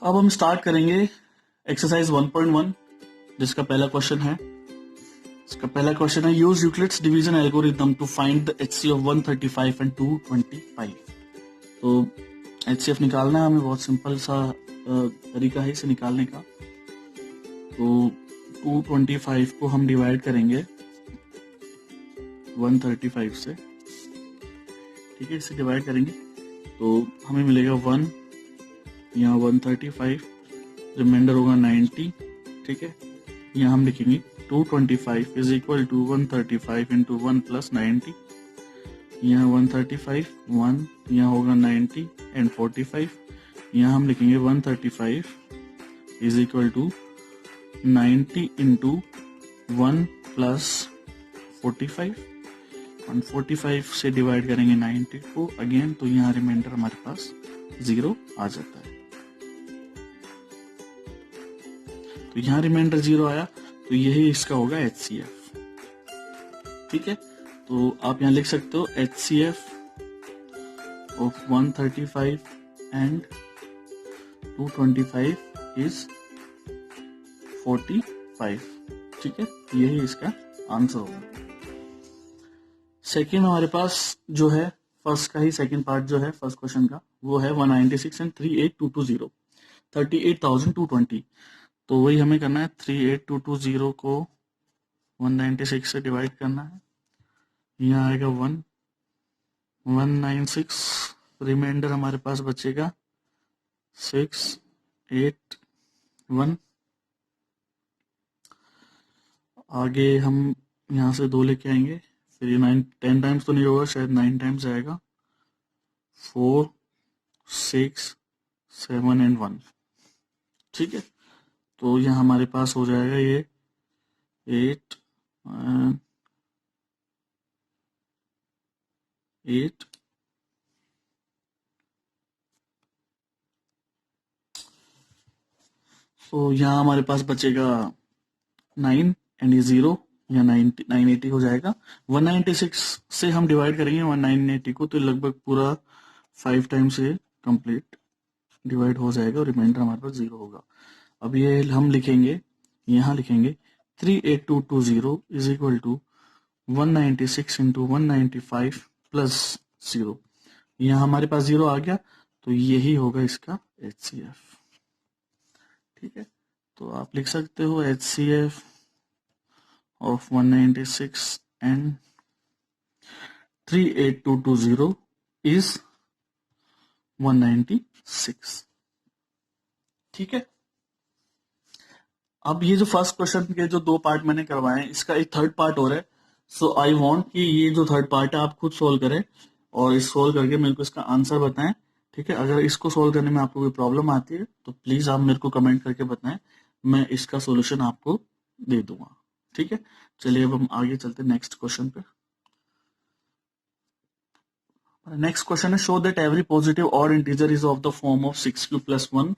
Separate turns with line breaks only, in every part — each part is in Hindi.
अब हम स्टार्ट करेंगे एक्सरसाइज 1.1 जिसका पहला क्वेश्चन है। इसका पहला क्वेश्चन है use Euclid's division algorithm to find the HCF of 135 and 225। तो एचसीएफ निकालना है हमें, बहुत सिंपल सा तरीका है इसे निकालने का। तो 225 को हम डिवाइड करेंगे 135 से, ठीक है, इसे डिवाइड करेंगे तो हमें मिलेगा 1, यहाँ 135, रिमाइंडर होगा 90, ठीक है। यहाँ हम लिखेंगे 225 is equal to 135 into 1 plus 90, यहाँ 135 1, यहाँ होगा 90 एंड 45, यहाँ हम लिखेंगे 135 is equal to 90 into 1 plus 45, 145 से डिवाइड करेंगे 90 को अगेन, तो यहाँ रिमाइंडर हमारे पास 0 आ जाता है। तो यहाँ रिमाइंडर 0 आया, तो यही इसका होगा एचसीएफ, ठीक है। तो आप यहाँ लिख सकते हो एचसीएफ ऑफ 135 एंड 225 इज 45, ठीक है, यही इसका आंसर होगा। सेकेंड हमारे पास जो है फर्स्ट का ही सेकेंड पार्ट जो है फर्स्ट क्वेश्चन का, वो है 196 एंड 38220, 38,220। तो वही हमें करना है, 38220 को 196 से डिवाइड करना है, यहाँ आएगा 1, 196, रिमाइंडर हमारे पास बचेगा 6, 8, 1। आगे हम यहाँ से 2 लेके आएंगे, फिर ये 10 टाइम्स तो नहीं होगा, शायद 9 टाइम्स आएगा, 4, 6, 7 एंड 1, ठीक है। तो यहाँ हमारे पास हो जाएगा ये 8 8, तो यहाँ हमारे पास बचेगा 9 एंड ये 0, यहाँ 980 हो जाएगा। 196 से हम डिवाइड करेंगे 1980 को, तो लगभग पूरा 5 टाइम्स से कंप्लीट डिवाइड हो जाएगा और रिमाइंडर हमारे पास 0 होगा। अब ये हम लिखेंगे, यहाँ लिखेंगे 38220 is equal to 196 into 195 plus 0, यहाँ हमारे पास 0 आ गया, तो यही होगा इसका एचसीएफ, ठीक है। तो आप लिख सकते हो एचसीएफ ऑफ 196 एंड 38220 इज 196, ठीक है। अब ये जो फर्स्ट क्वेश्चन के जो 2 पार्ट मैंने करवाए हैं, इसका एक थर्ड पार्ट हो रहा है। सो आई वांट कि ये जो थर्ड पार्ट है आप खुद सोल्व करें और इस सोल्व करके मेरे को इसका आंसर बताएं, ठीक है। अगर इसको सोल्व करने में आपको कोई प्रॉब्लम आती है तो प्लीज आप मेरे को कमेंट करके बताएं, मैं इसका सोल्यूशन आपको दे दूंगा, ठीक है। चलिए अब हम आगे चलते हैं नेक्स्ट क्वेश्चन पे। नेक्स्ट क्वेश्चन है show that every positive odd integer is of the form of 6q + 1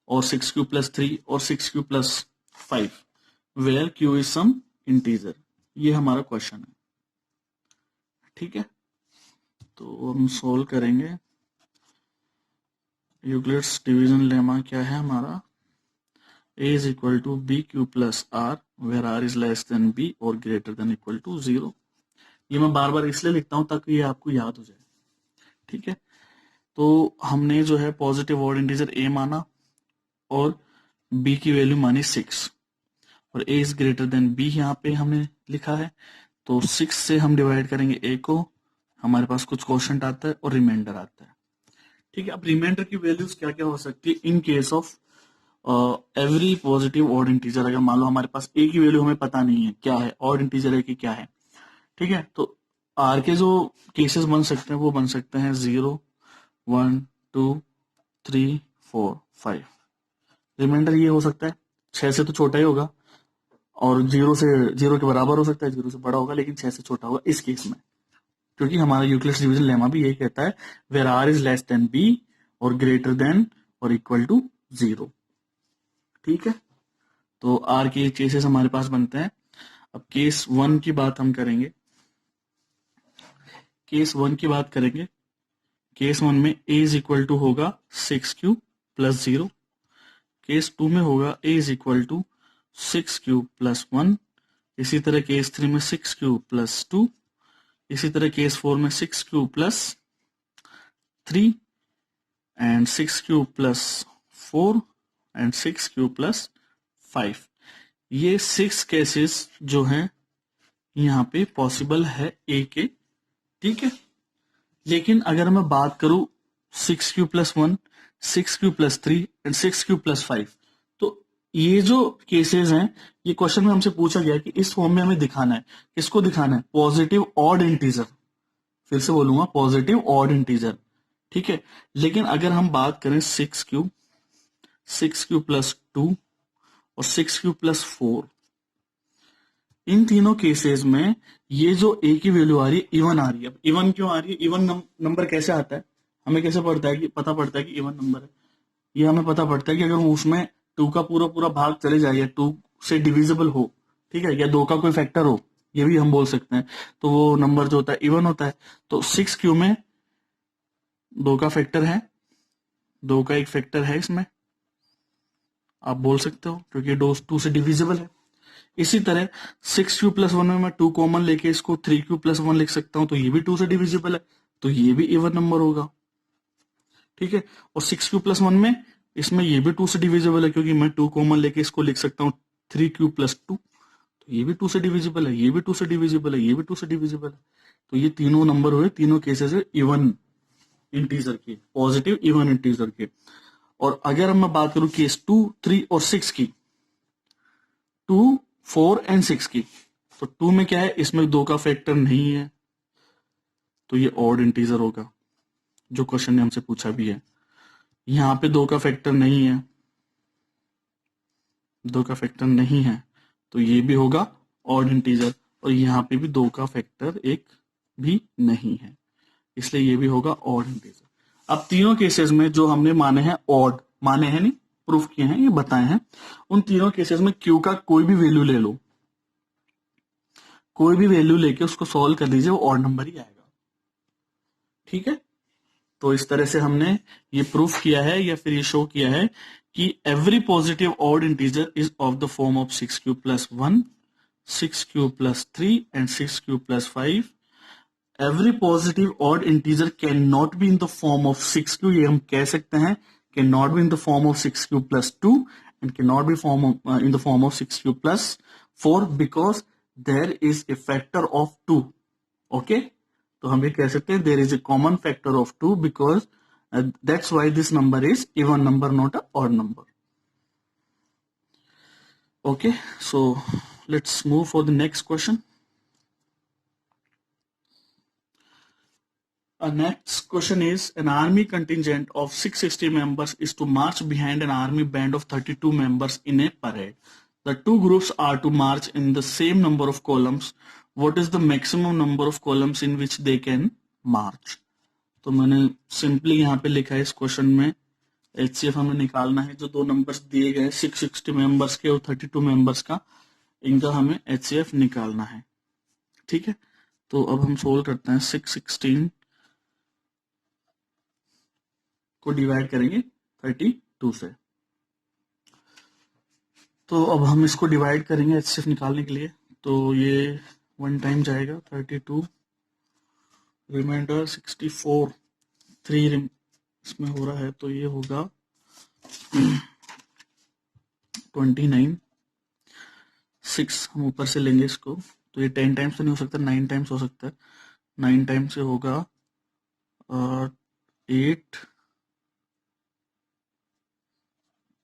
और 6q + 3 और 6q + 5 where q is some integer. ये हमारा क्वेश्चन है, ठीक है। तो हम सोल्व करेंगे। यूक्लिड्स डिवीजन लेमा क्या है हमारा, a is equal to bq + r where r is less than b और ग्रेटर देन इक्वल टू 0। ये मैं बार बार इसलिए लिखता हूं ताकि ये आपको याद हो जाए, ठीक है। तो हमने जो है पॉजिटिव ऑड इंटीजर a माना और b की वैल्यू मानी 6 और a is greater than b यहाँ पे हमने लिखा है, तो 6 से हम डिवाइड करेंगे a को, हमारे पास कुछ क्वोशंट आता है और रिमाइंडर आता है, ठीक है। अब रिमाइंडर की वैल्यूज क्या क्या हो सकती है in case of every positive odd integer. अगर मान लो हमारे पास a की वैल्यू हमें पता नहीं है क्या है, ऑड इंटीजर है कि क्या है, ठीक है। तो r के जो केसेस बन सकते हैं वो बन सकते हैं 0, 1, 2, 3, 4, 5। रिमाइंडर ये हो सकता है 6 से तो छोटा ही होगा और 0 के बराबर हो सकता है, 0 से बड़ा होगा लेकिन 6 से छोटा होगा इस केस में, क्योंकि हमारा यूक्लिड्स डिवीजन लेमा भी यही कहता है where r is less than b और ग्रेटर देन और इक्वल टू 0, ठीक है। तो r के केसेस हमारे पास बनते हैं। अब केस 1 की बात हम करेंगे, केस 1 की बात करेंगे। केस 1 में a इज इक्वल टू होगा 6q + 0 केस 2 में होगा a is equal to 6 cube plus 1, इसी तरह केस 3 में 6 क्यूब प्लस 2, इसी तरह केस 4 में 6 cube plus 3 and 6 cube plus 4 and 6 cube plus 5। ये 6 केसेस जो हैं यहाँ पे पॉसिबल है ए के, ठीक है। लेकिन अगर मैं बात करूं 6 cube plus 1, 6 cube plus 3 and 6 cube plus 5, तो ये जो केसेस हैं, ये क्वेश्चन में हमसे पूछा गया कि इस फॉर्म में हमें दिखाना है, किसको दिखाना है, पॉजिटिव ऑड इंटीजर। फिर से बोलूंगा, पॉजिटिव ऑड इंटीजर, ठीक है। लेकिन अगर हम बात करें 6 क्यूब प्लस 2 और 6 क्यूब प्लस 4, इन तीनों केसेस में ये जो ए की वैल्यू आ रही है इवन आ रही है। अब इवन क्यों आ रही है, इवन नंबर कैसे आता है, हमें कैसे पता पड़ता है कि इवन नंबर है, ये हमें पता पड़ता है कि अगर उसमें 2 का पूरा पूरा भाग चले जाए या 2 से डिविजिबल हो, ठीक है, या 2 का कोई फैक्टर हो, ये भी हम बोल सकते हैं, तो वो नंबर जो होता है इवन होता है। तो 6 क्यू में 2 का फैक्टर है, 2 का एक फैक्टर है इसमें, आप बोल सकते हो, क्योंकि 2 से डिविजिबल है। इसी तरह 6 क्यू प्लस 1 में मैं 2 कॉमन लेके इसको 3 क्यू प्लस 1 लिख सकता हूं, तो ये भी 2 से डिविजिबल है, तो ये भी इवन नंबर होगा, ठीक है। और 6 क्यू प्लस 1 में इसमें ये भी 2 से डिविजिबल है, क्योंकि मैं 2 कॉमन लेके इसको लिख सकता हूँ 3 क्यू प्लस 2, तो ये भी 2 से डिविजिबल है, ये भी 2 से डिविजिबल है, ये भी 2 से डिविजिबल है। तो ये तीनों नंबर हुए, तीनों केसेस है इवन इंटीजर के, पॉजिटिव इवन इंटीजर के। और अगर मैं बात करूं केस 2, 3 और 6 की, 2, 4 एंड 6 की, तो 2 में क्या है, इसमें 2 का फैक्टर नहीं है, तो ये ऑड इंटीजर होगा, जो क्वेश्चन ने हमसे पूछा भी है। यहां पे 2 का फैक्टर नहीं है, 2 का फैक्टर नहीं है, तो ये भी होगा ऑड इंटीजर। और यहाँ पे भी 2 का फैक्टर एक भी नहीं है, इसलिए ये भी होगा ऑड इंटीजर। अब तीनों केसेस में जो हमने माने हैं ऑड, माने हैं नहीं, प्रूफ किए हैं, ये बताए हैं, उन तीनों केसेस में क्यू का कोई भी वैल्यू ले लो, कोई भी वैल्यू लेके उसको सॉल्व कर लीजिए, वो ऑड नंबर ही आएगा, ठीक है। तो इस तरह से हमने ये प्रूफ किया है या फिर ये शो किया है कि every positive odd integer is of the form of 6 cube plus 1, 6 cube plus 3 and 6 cube plus 5। Every positive odd integer can not be in the form of 6 cube, ये हम कह सकते हैं, can not be in the form of 6 cube plus 2 and can not be in the form of 6 cube plus 4 because there is A factor of 2, okay. तो हम ये कह सकते हैं there is a common factor of 2 because that's why this number is even number, not a odd number, okay. So let's move for the next question. Next question is, an army contingent of 660 members is to march behind an army band of 32 members in a parade. The two groups are to march in the same number of columns. What is the maximum number of columns in which they can march? तो मैंने सिंपली यहाँ पे लिखा है इस क्वेश्चन में, HCF हमें निकालना है, जो दो नंबर्स दिए गए 660 मेंबर्स के और 32 मेंबर्स का, इनका हमें HCF निकालना है, ठीक है। तो अब हम सोल्व करते हैं, 616 को डिवाइड करेंगे 32 से, तो अब हम इसको डिवाइड करेंगे HCF निकालने के लिए, तो ये 1 टाइम जाएगा 32, रिमाइंडर 64, 3 इसमें हो रहा है, तो ये होगा 29, 6 हम ऊपर से लेंगे इसको, तो ये 10 टाइम्स तो नहीं हो सकता, 9 टाइम्स हो सकता है, 9 टाइम्स से होगा 8,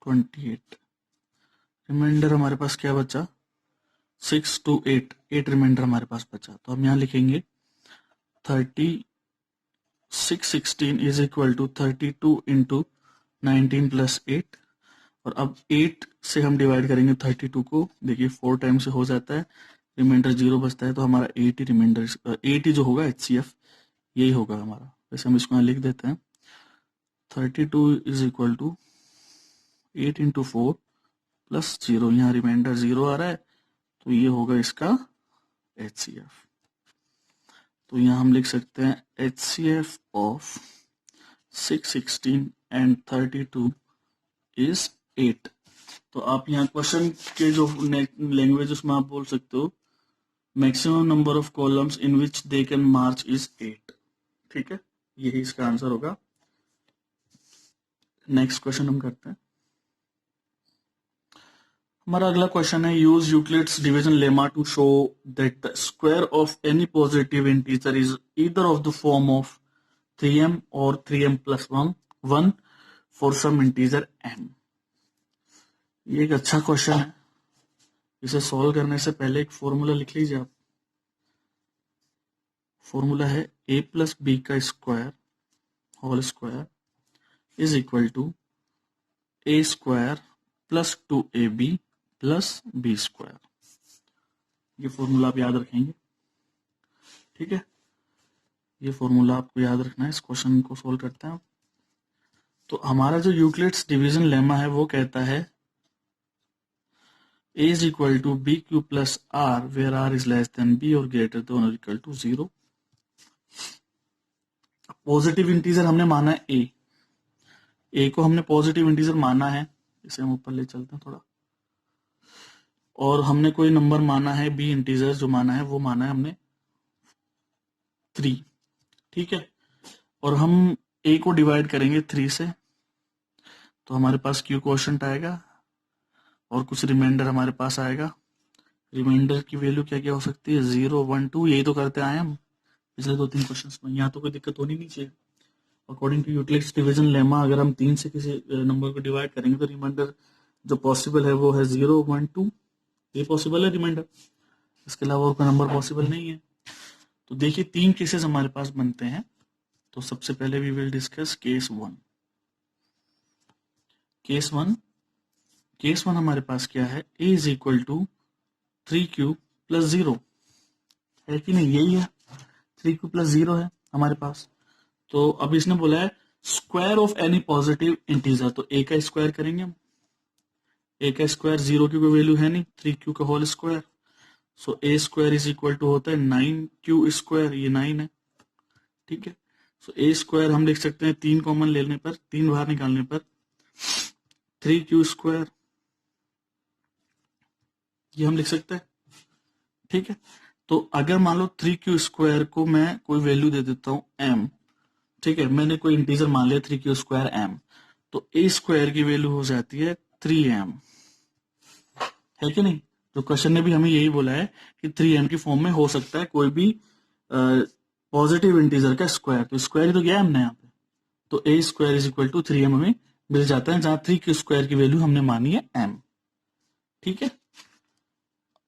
28, रिमाइंडर हमारे पास क्या बचा, 6 to 8, 8 रिमाइंडर हमारे पास बचा, तो हम यहाँ लिखेंगे 616 is equal to 32 into 19 plus 8, और अब 8 से हम डिवाइड करेंगे 32 को, देखिए 4 टाइम से हो जाता है, रिमाइंडर 0 बचता है, तो हमारा 8 ही रिमाइंडर, 8 ही जो होगा HCF यही होगा हमारा। वैसे हम इसको यहाँ लिख देते हैं, 32 is equal to 8 into 4 plus 0, यहाँ रिमाइंडर 0 आ रहा है, तो ये होगा इसका HCF। तो यहाँ हम लिख सकते हैं HCF ऑफ 616 एंड 32 इज 8, तो आप यहाँ क्वेश्चन के जो लैंग्वेज उसमें आप बोल सकते हो maximum number of columns in which they can March is 8। ठीक है, यही इसका आंसर होगा। नेक्स्ट क्वेश्चन हम करते हैं। हमारा अगला क्वेश्चन है use Euclid's division lemma to show that the square of any positive integer is either of the form of 3m और 3m plus 1 for some integer m। ये एक अच्छा क्वेश्चन है। इसे सॉल्व करने से पहले एक फॉर्मूला लिख लीजिए आप। फॉर्मूला है a प्लस बी का square whole square is equal to a square plus 2ab plus b square. ये फॉर्मूला आप याद रखेंगे। ठीक है, ये फॉर्मूला आपको याद रखना है। इस क्वेश्चन को सोल्व करते हैं आप। तो हमारा जो यूक्लिड्स डिवीजन लेमा है वो कहता है a is equal to bq plus r where r is less than b और greater than or equal to 0। Positive integer हमने माना है a को हमने पॉजिटिव इंटीजर माना है। इसे हम ऊपर ले चलते हैं थोड़ा। और हमने कोई नंबर माना है b इंटीजर जो माना है वो माना है हमने 3। ठीक है, और हम a को डिवाइड करेंगे 3 से तो हमारे पास q क्वोशंट आएगा और कुछ रिमाइंडर हमारे पास आएगा। रिमाइंडर की वैल्यू क्या क्या हो सकती है 0 1 2। यही तो करते आए हम पिछले 2-3 क्वेश्चंस में। यहाँ तो कोई दिक्कत होनी नहीं चाहिए। According to Euclid's division lemma अगर हम 3 से किसी नंबर को डिवाइड करेंगे तो रिमाइंडर जो पॉसिबल है वो है 0 1 2। ये पॉसिबल है रिमाइंडर, इसके अलावा और कोई नंबर पॉसिबल नहीं है। तो देखिए 3 केसेस हमारे पास बनते हैं। तो सबसे पहले we will discuss case 1। Case 1 हमारे पास क्या है a is equal to 3q plus 0 है कि नहीं, यही है 3q प्लस 0 है हमारे पास। तो अब इसने बोला है square of any positive integer, तो a का स्क्वायर करेंगे हम। a का स्क्वायर 0 की कोई वैल्यू है नहीं, 3q का whole square. So a square is equal to होता है 9q स्क्वायर, ये 9 है। ठीक है, सो a स्क्वायर हम लिख सकते हैं 3 कॉमन लेने पर, 3 बाहर निकालने पर 3q स्क्वायर, ये हम लिख सकते हैं। ठीक है, तो अगर मान लो 3q स्क्वायर को मैं कोई वैल्यू दे देता हूं m। ठीक है, मैंने कोई इंटीजर मान लिया 3q स्क्वायर m, तो a स्क्वायर की वैल्यू हो जाती है 3m, है कि नहीं। तो क्वेश्चन ने भी हमें यही बोला है कि 3m की फॉर्म में हो सकता है कोई भी पॉजिटिव इंटीजर का स्क्वायर। तो स्क्वायर ही तो गया हमने यहाँ पे, तो a square is equal to 3m हमें मिल जाता है, जहां 3q स्क्वायर की वैल्यू हमने मानी है m। ठीक है,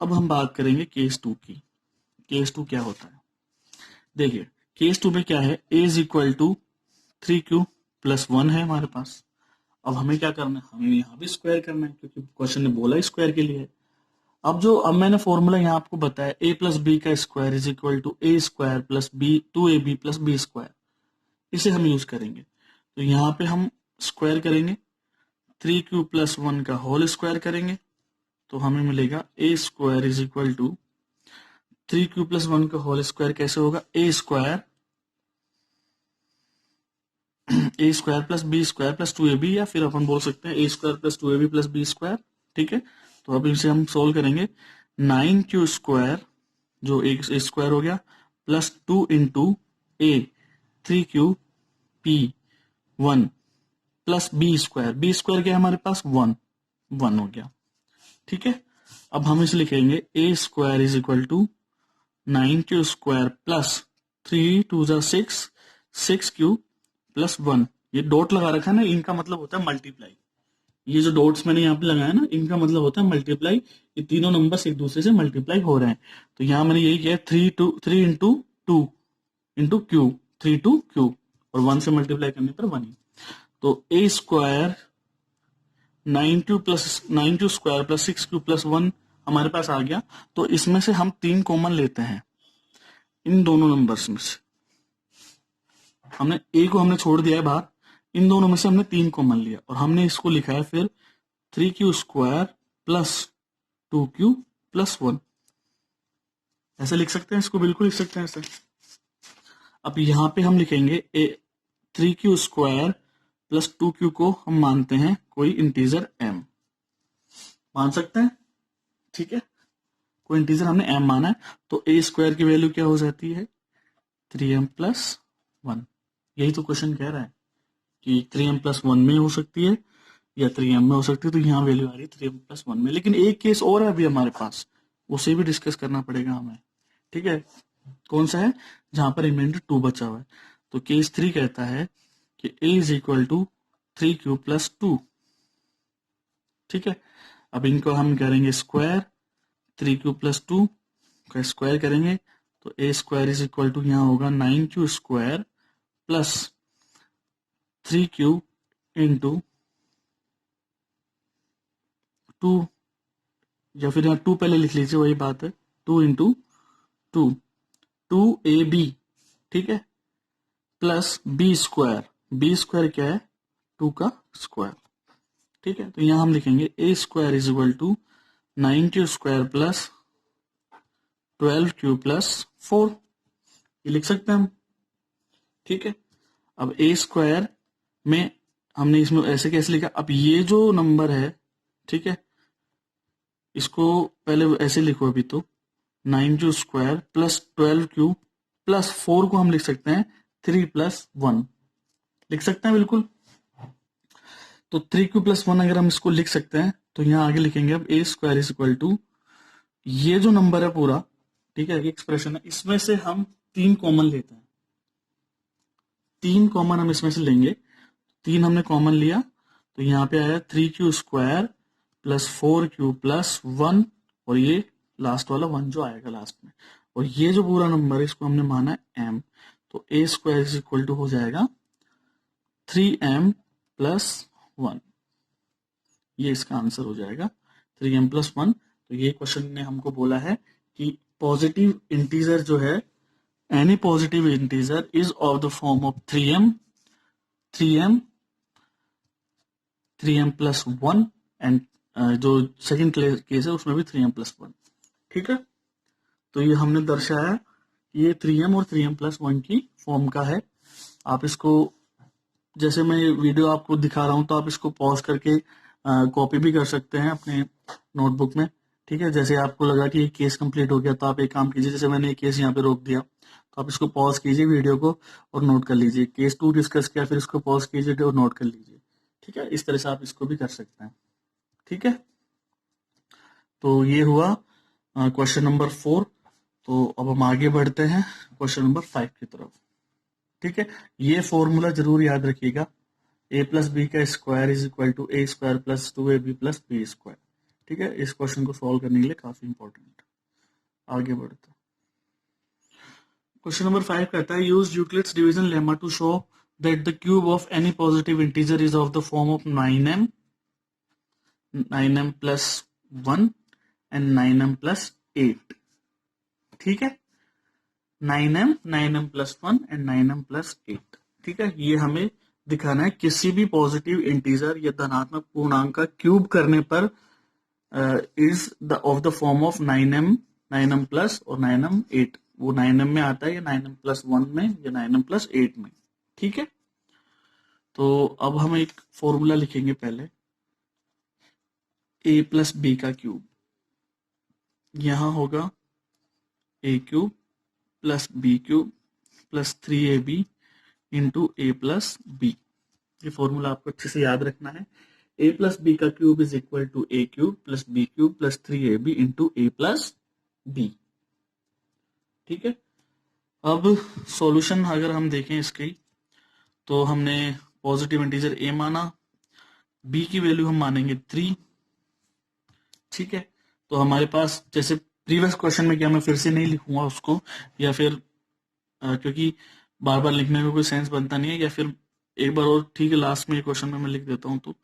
अब हम बात करेंगे केस 2 की। केस 2 क्या होता है, देखिए केस 2 में क्या है a is equal to 3q plus 1 है हमारे पास। अब हमें क्या करना है, हमें यहाँ भी स्क्वायर करना है क्योंकि क्वेश्चन ने बोला स्क्वायर के लिए। अब मैंने फॉर्मूला यहाँ आपको बताया a प्लस बी का square is equal to a square plus b 2ab plus b square, इसे हम यूज करेंगे। तो यहाँ पे हम स्क्वायर करेंगे 3q प्लस 1 का होल स्क्वायर करेंगे तो हमें मिलेगा a square is equal to 3q plus 1 का होल स्क्वायर कैसे होगा a square plus b square plus 2ab, या फिर अपन बोल सकते हैं a square plus 2ab plus b square. ठीक है, तो अब इसे हम सोल्व करेंगे 9q स्क्वायर जो एक स्क्वायर हो गया plus 2 into a 3q p 1 plus b square क्या है हमारे पास 1 हो गया। ठीक है, अब हम इसे लिखेंगे a square is equal to 9q square plus 3 2 6 6q plus 1। ये डॉट लगा रखा है ना, इनका मतलब होता है मल्टीप्लाई। ये जो डॉट्स मैंने यहाँ पे लगाया ना, इनका मतलब होता है मल्टीप्लाई। ये तीनों नंबर्स एक दूसरे से मल्टीप्लाई हो रहे हैं। तो यहाँ मैंने यही किया 3 into 2 into q 3 two q और 1 से मल्टीप्लाई करने पर 1 ही। तो a square 9q square plus 6q plus 1 हमारे पास आ गया। तो इसमें से हम 3 कॉमन लेते हैं, इन दोनों नंबर्स में से हमने a को हमने छोड़ दिया है बाहर, इन दोनों में से हमने 3 कॉमन लिया और हमने इसको लिखा है फिर 3q square plus 2q plus 1। ऐसे लिख सकते हैं इसको, बिल्कुल लिख सकते हैं ऐसे। अब यहां पे हम लिखेंगे 3q स्क्वायर प्लस 2q को हम मानते हैं कोई इंटीजर m। मान सकते हैं, ठीक है। कोई इंटीजर हमने m माना है, तो a स्क्वायर की वैल्यू क्या हो जाती है 3m प्लस 1। यही तो क्वेश्चन कह रहा है कि 3m प्लस 1 में हो सकती है या 3m में हो सकती है, तो यहाँ वैल्यू आ रही है 3m प्लस 1 में। लेकिन एक केस और है अभी हमारे पास, उसे भी डिस्कस करना पड़ेगा हमें, ठीक है। कौन सा है, जहां पर रिमाइंडर 2 बचा हुआ है। तो केस 3 कहता है कि a is equal to 3q plus 2, ठीक है। अब इनको हम करेंगे स्क्वायर, 3q प्लस 2 का स्क्वायर करेंगे तो a square is equal to यहाँ होगा 9q square plus 3q into 2, या फिर यहाँ 2 पहले लिख लीजिए, वही बात है, 2 इंटू 2, 2ab, ठीक है, plus b square, b square क्या है 2 का स्क्वायर, ठीक है। तो यहां हम लिखेंगे a square is equal to 9q square plus 12q plus 4, ये लिख सकते हैं हम, ठीक है। अब a स्क्वायर में हमने इसमें ऐसे कैसे लिखा, अब ये जो नंबर है, ठीक है, इसको पहले ऐसे लिखो अभी, तो 9q square plus 12q plus 4 को हम लिख सकते हैं 3 प्लस 1, लिख सकते हैं बिल्कुल। तो 3q प्लस 1 अगर हम इसको लिख सकते हैं तो यहां आगे लिखेंगे अब a square is equal to, ये जो नंबर है पूरा, ठीक है, एक्सप्रेशन है, इसमें से हम 3 कॉमन लेते हैं, 3 कॉमन हम इसमें से लेंगे, 3 हमने कॉमन लिया तो यहाँ पे आया 3q square plus 4q plus 1, और ये लास्ट वाला 1 जो आएगा लास्ट में, और ये जो पूरा नंबर है इसको हमने माना है m, तो a square is equal to हो जाएगा 3m प्लस 1, ये इसका आंसर हो जाएगा 3m प्लस 1। तो ये क्वेश्चन ने हमको बोला है कि पॉजिटिव इंटीजर जो है, any positive integer is of the form of 3m, 3m plus 1, and जो सेकंड केस है उसमें भी 3m प्लस 1, ठीक है। तो ये हमने दर्शाया कि ये 3m और 3m प्लस 1 की फॉर्म का है। आप इसको, जैसे मैं वीडियो आपको दिखा रहा हूं तो आप इसको पॉज करके कॉपी भी कर सकते हैं अपने नोटबुक में, ठीक है। जैसे आपको लगा कि ये केस कंप्लीट हो गया तो आप एक काम कीजिए, जैसे मैंने ये केस यहाँ पे रोक दिया तो आप इसको पॉज कीजिए वीडियो को और नोट कर लीजिए, केस 2 डिस्कस किया फिर इसको पॉज कीजिए और नोट कर लीजिए, ठीक है। इस तरह से आप इसको भी कर सकते हैं, ठीक है। तो ये हुआ क्वेश्चन नंबर 4। तो अब हम आगे बढ़ते हैं क्वेश्चन नंबर 5 की तरफ, ठीक है। ये फॉर्मूला जरूर याद रखिएगा, a प्लस बी का square is equal to a square plus 2ab plus b square, ठीक है। इस क्वेश्चन को सॉल्व करने के लिए काफी इंपॉर्टेंट। आगे बढ़ते हैं, क्वेश्चन नंबर 5 कहता है use Euclid's division lemma to show that the cube of any positive integer is of the form of 9m plus 1 and 9m plus 8, ठीक है। 9m plus 1 and 9m plus 8, ठीक है। ये हमें दिखाना है किसी भी पॉजिटिव इंटीजर या धनात्मक पूर्णांक का क्यूब करने पर is the of the form of 9m plus और 9m 8, वो 9m में आता है या 9m प्लस 1 में या 9m प्लस 8 में, ठीक है। तो अब हम एक फॉर्मूला लिखेंगे पहले, a प्लस बी का क्यूब, यहां होगा a cube plus b cube plus 3ab into a plus b. ये फॉर्मूला आपको अच्छे से याद रखना है, a प्लस बी का cube is equal to a cube plus b cube plus 3ab into a plus b, ठीक है। अब सॉल्यूशन अगर हम देखें इसकी, तो हमने पॉजिटिव इंटीजर a माना, b की वैल्यू हम मानेंगे 3, ठीक है। तो हमारे पास जैसे प्रीवियस क्वेश्चन में किया, मैं फिर से नहीं लिखूंगा उसको, या फिर क्योंकि बार बार लिखने में कोई सेंस बनता नहीं है, या फिर एक बार और, ठीक है, लास्ट में क्वेश्चन में मैं लिख देता हूं। तो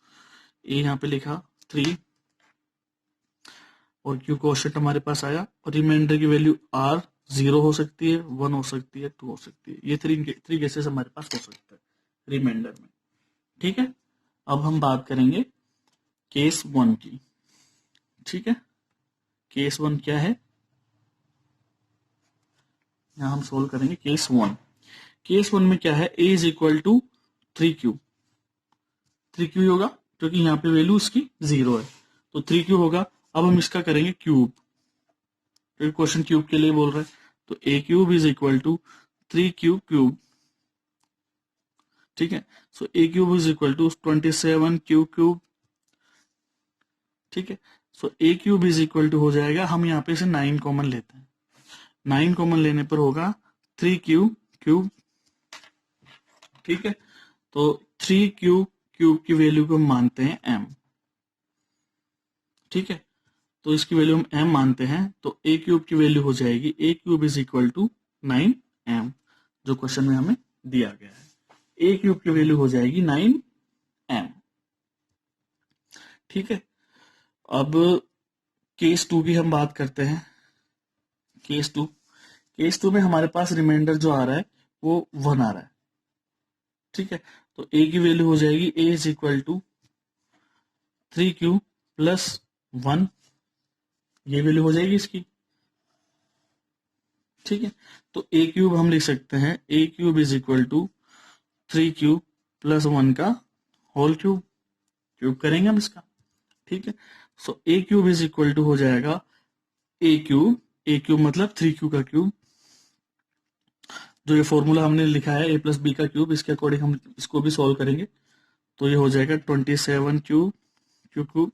ए यहाँ पे लिखा 3 और क्यू कोशेंट हमारे पास आया, और रिमाइंडर की वैल्यू r 0 हो सकती है, 1 हो सकती है, 2 हो सकती है, ये थ्री केसेस हमारे पास हो सकते हैं रिमाइंडर में, ठीक है। अब हम बात करेंगे केस 1 की, ठीक है। केस 1 क्या है, यहां हम सोल्व करेंगे केस 1। केस 1 में क्या है, a is equal to 3q, 3q होगा क्योंकि यहाँ पे वैल्यू इसकी 0 है, तो 3 क्यूब होगा। अब हम इसका करेंगे क्यूब, तो क्वेश्चन क्यूब के लिए बोल रहा है, तो a cube is equal to 3 cube cube, ठीक है। So a cube is equal to 27 q cube, ठीक है। So a cube is equal to हो जाएगा, हम यहाँ पे से 9 कॉमन लेते हैं, 9 कॉमन लेने पर होगा 3 क्यूब क्यूब, ठीक है। तो 3 क्यूब क्यूब की वैल्यू को हम मानते हैं m, ठीक है। तो इसकी वैल्यू हम m मानते हैं, तो a क्यूब की वैल्यू हो जाएगी a cube is equal to 9m, जो क्वेश्चन में हमें दिया गया है। a क्यूब की वैल्यू हो जाएगी 9m, ठीक है। अब केस 2 की हम बात करते हैं। केस 2 में हमारे पास रिमाइंडर जो आ रहा है वो 1 आ रहा है, ठीक है। तो a की वैल्यू हो जाएगी a is equal to 3 cube plus 1, ये वैल्यू हो जाएगी इसकी, ठीक है। तो a क्यूब हम लिख सकते हैं a cube is equal to 3 cube plus 1 का होल क्यूब, क्यूब करेंगे हम इसका, ठीक है। So a cube is equal to हो जाएगा a क्यूब मतलब 3 क्यूब का क्यूब, जो ये फॉर्मूला हमने लिखा है a प्लस बी का क्यूब, इसके अकॉर्डिंग हम इसको भी सॉल्व करेंगे। तो ये हो जाएगा 27 cube cube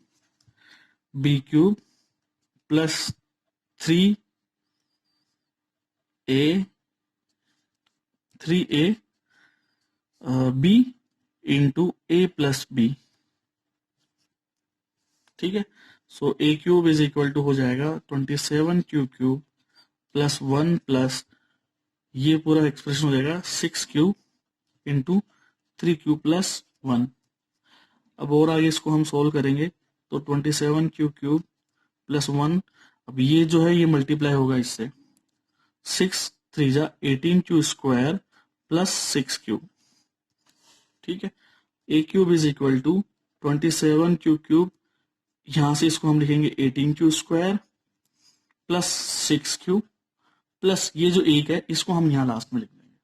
b cube plus 3a b into a plus b, ठीक है। So a cube is equal to हो जाएगा 27 क्यूब प्लस 1 प्लस ये पूरा एक्सप्रेशन हो जाएगा 6 क्यूब इंटू 3 क्यूब प्लस 1। अब और आगे इसको हम सोल्व करेंगे, तो 27 क्यूब प्लस 1, अब ये जो है ये मल्टीप्लाई होगा इससे, 6 3 जा 18 क्यू स्क्वायर प्लस 6 क्यूब, ठीक है। a cube is equal to 27 cube, यहां से इसको हम लिखेंगे 18 q square plus 6 cube plus ये जो एक है इसको हम यहाँ लास्ट में लिख देंगे,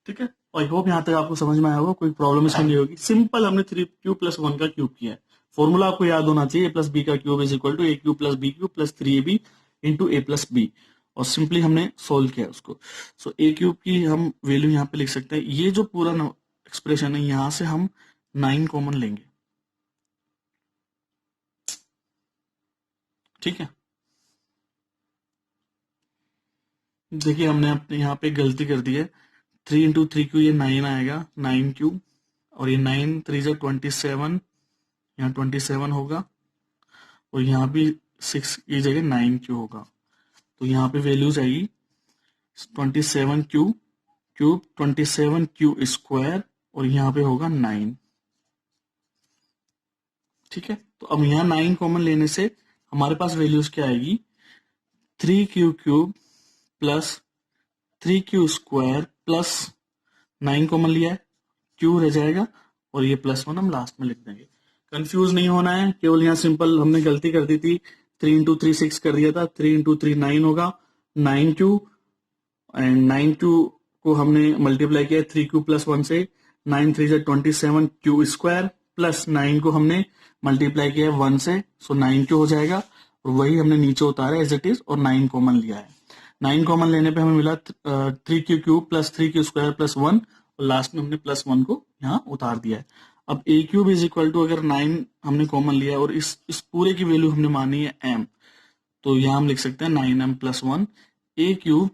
ठीक है। आई होप यहाँ तक आपको समझ में आया होगा, कोई प्रॉब्लम इसमें नहीं होगी। सिंपल हमने 3 क्यूब प्लस 1 का क्यूब किया है। फॉर्मूला आपको याद होना चाहिए, ए प्लस बी का cube is equal to a cube plus b cube plus 3ab into a plus b, और सिंपली हमने सोल्व किया उसको। सो ए क्यूब की हम वैल्यू यहाँ पे लिख सकते हैं, ये जो पूरा एक्सप्रेशन है यहां से हम 9 कॉमन लेंगे, ठीक है। देखिए हमने अपने यहाँ पे गलती कर दी है, 3 इंटू 3 क्यू ये 9 आएगा, 9 क्यू, और ये 9 3 जा 27, यहाँ 27 होगा, और यहाँ भी 6 की जगह 9 क्यू होगा, तो यहाँ पे वैल्यूज आएगी 27 क्यूब 27 क्यू स्क्वायर, और यहाँ पे होगा 9, ठीक है। तो अब यहाँ 9 कॉमन लेने से हमारे पास वैल्यूज क्या आएगी, 3 cube plus 3 Q square plus 9 common लिया है, क्यू रह जाएगा, और ये प्लस 1 हम लास्ट में लिख देंगे। कंफ्यूज नहीं होना है, केवल यहाँ सिंपल हमने गलती कर दी थी, 3 इंटू 3 6 कर दिया था, 3 इंटू 3 9 होगा, 9 क्यू, एंड 9 क्यू को हमने मल्टीप्लाई किया 3 क्यू प्लस 1 से, 9 3 27 क्यू स्क्वायर प्लस 9 को हमने मल्टीप्लाई किया 1 से, सो 9 क्यू हो जाएगा, और वही हमने नीचे उतारा एज इट इज, और 9 कॉमन लिया है। 9 कॉमन लेने पे हमें मिला 3 Q cube plus 3 Q square plus 1, और लास्ट में हमने प्लस 1 को यहाँ उतार दिया है। अब a cube is equal to, अगर 9 हमने कॉमन लिया और इस पूरे की वैल्यू हमने मानी है m, तो यहाँ हम लिख सकते हैं 9m plus 1, a cube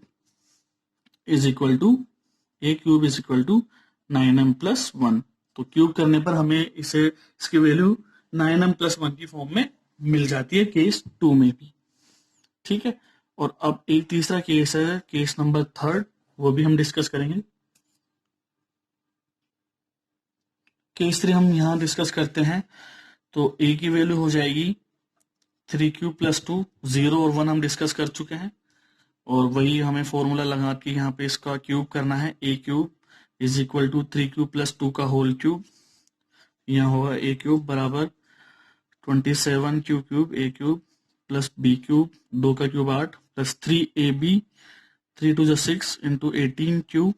is equal to 9m plus 1, तो क्यूब करने पर हमें इसकी वैल्यू 9m प्लस 1 की फॉर्म में मिल जाती है केस 2 में भी, ठीक है। और अब एक तीसरा केस है, केस नंबर 3, वो भी हम डिस्कस करेंगे। केस 3 हम यहां डिस्कस करते हैं, तो a की वैल्यू हो जाएगी 3 क्यूब प्लस 2, 0 और 1 हम डिस्कस कर चुके हैं, और वही हमें फॉर्मूला लगा के यहाँ पे इसका क्यूब करना है। a cube is equal to 3 cube plus 2 का होल क्यूब, यहाँ होगा a क्यूब बराबर 27 cube a cube plus b cube, 2 का cube 8 plus 3ab 3 2 6 into 18 cube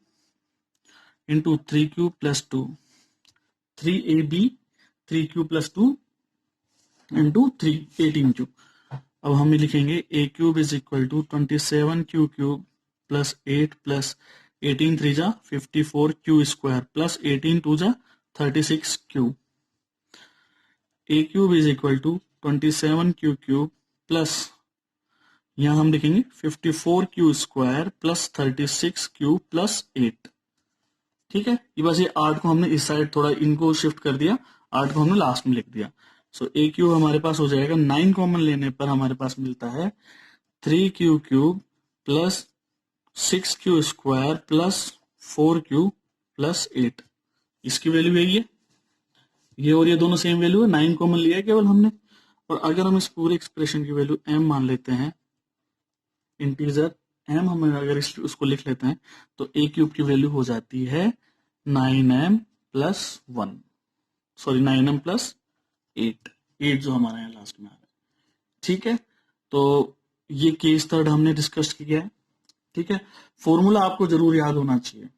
into 3 cube plus 2, 3ab 3 cube plus 2 into 3 18 cube. अब हम लिखेंगे a cube is equal to 27 q cube plus 8 plus 18 3 जा 54 क्यू स्क्वायर प्लस 18 2 जा 36 q. A cube is equal to 27 q cube plus यहां हम लिखेंगे 54 q square plus 36 q plus 8। ठीक है, ये बस ये 8 को हमने इस साइड थोड़ा इनको शिफ्ट कर दिया, 8 को हमने लास्ट में लिख दिया। सो ए क्यूब हमारे पास हो जाएगा 9 कॉमन लेने पर हमारे पास मिलता है 3 Q cube plus 6 Q square plus 4 Q plus 8। इसकी वैल्यू यही है, ये और ये दोनों सेम वैल्यू है, 9 कॉमन लिया है केवल हमने। और अगर हम इस पूरे एक्सप्रेशन की वैल्यू m मान लेते हैं, इंटीजर m हम अगर उसको लिख लेते हैं तो ए क्यूब की वैल्यू हो जाती है 9m plus 1, sorry 9m plus 8 जो हमारा यहाँ लास्ट में आ रहा है। ठीक है, तो ये केस थर्ड हमने डिस्कस किया है। ठीक है, फॉर्मूला आपको जरूर याद होना चाहिए।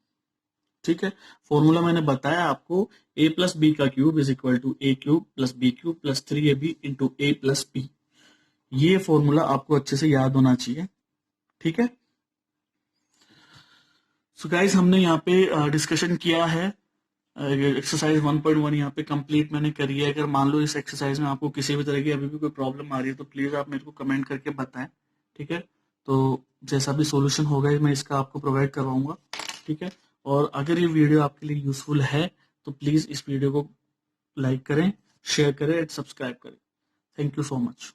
ठीक है, फॉर्मूला मैंने बताया आपको, a प्लस बी का cube is equal to a cube plus b cube plus 3ab into a plus b. ये फॉर्मूला आपको अच्छे से याद होना चाहिए। ठीक है, सो गाइस हमने यहाँ पे डिस्कशन किया है, एक्सरसाइज 1.1 यहाँ पे कंप्लीट मैंने करी है। अगर मान लो इस एक्सरसाइज में आपको किसी भी तरह की अभी भी कोई प्रॉब्लम आ रही है तो प्लीज आप मेरे को कमेंट करके बताएं। ठीक है, तो जैसा भी सॉल्यूशन होगा मैं इसका आपको प्रोवाइड करवाऊंगा। ठीक है, और अगर ये वीडियो आपके लिए यूजफुल है तो प्लीज इस वीडियो को लाइक करें, शेयर करें एंड सब्सक्राइब करें। Thank you so much.